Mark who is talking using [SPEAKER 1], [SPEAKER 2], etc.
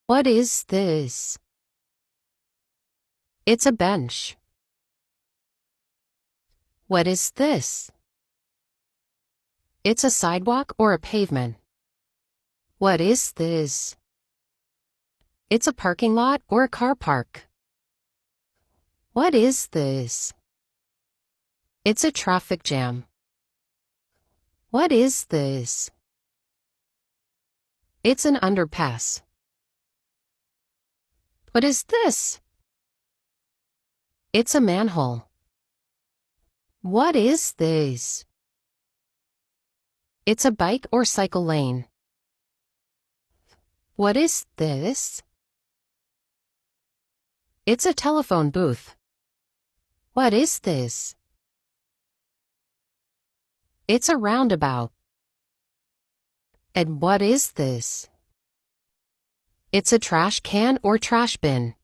[SPEAKER 1] What is this? It's a bench. What is this? It's a sidewalk or a pavement. What is this? It's a parking lot or a car park. What is this? It's a traffic jam. What is this? It's an underpass. What is this? It's a manhole. What is this? It's a bike or cycle lane. What is this? It's a telephone booth. What is this? It's a roundabout. And what is this? It's a trash can or trash bin.